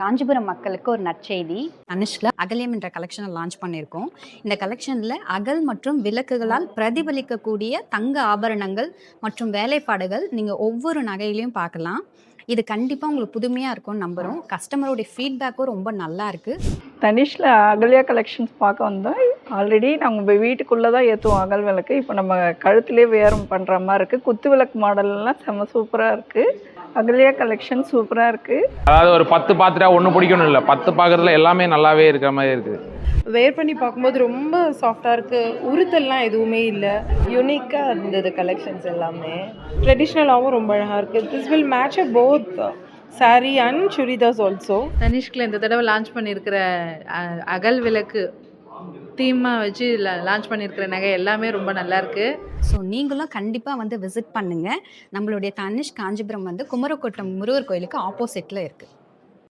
காஞ்சிபுரம் மக்களுக்கு ஒரு நற்செய்தி. தனிஷ்ல அகல்யம் என்ற கலெக்ஷனை லான்ச் பண்ணியிருக்கோம். இந்த கலெக்ஷனில் அகல் மற்றும் விளக்குகளால் பிரதிபலிக்கக்கூடிய தங்க ஆபரணங்கள் மற்றும் வேலைப்பாடுகள் நீங்கள் ஒவ்வொரு நகையிலையும் பார்க்கலாம். இது கண்டிப்பாக உங்களுக்கு புதுமையாக இருக்கும்னு நம்புகிறோம். கஸ்டமருடைய ஃபீட்பேக்கும் ரொம்ப நல்லா இருக்குது. தனிஷில் அகல்யா கலெக்ஷன்ஸ் பார்க்க வந்தோம். ஆல்ரெடி நாங்கள் வீட்டுக்குள்ளே தான் ஏற்றுவோம் அகல் விளக்கு. இப்போ நம்ம கழுத்துலேயே வேரம் பண்ணுற மாதிரி இருக்குது. குத்து விளக்கு மாடல்லாம் செம்ம சூப்பராக இருக்குது. அகல்யா கலெக்ஷன் சூப்பராக இருக்குது. அதாவது ஒரு 10 பார்த்துட்டா ஒன்று பிடிக்கணும் இல்லை, 10 பார்க்குறதுல எல்லாமே நல்லாவே இருக்கிற மாதிரி இருக்குது. வேர் பண்ணி பார்க்கும்போது ரொம்ப சாஃப்டாக இருக்குது. உறுத்தல்லாம் எதுவுமே இல்லை. யூனிக்காக இருந்தது கலெக்ஷன்ஸ் எல்லாமே. ட்ரெடிஷ்னலாகவும் ரொம்ப அழகாக இருக்குது. This will match both sari and churidars also. தனிஷ்கில் இந்த தடவை லான்ச் பண்ணியிருக்கிற அகல் விளக்கு தீமாக வச்சு லான்ச் பண்ணியிருக்கிற நகை எல்லாமே ரொம்ப நல்லாயிருக்கு. ஸோ நீங்களும் கண்டிப்பாக வந்து விசிட் பண்ணுங்கள். நம்மளுடைய தனிஷ் காஞ்சிபுரம் வந்து குமரக்கோட்டம் முருகர் கோயிலுக்கு ஆப்போசிட்டில் இருக்குது.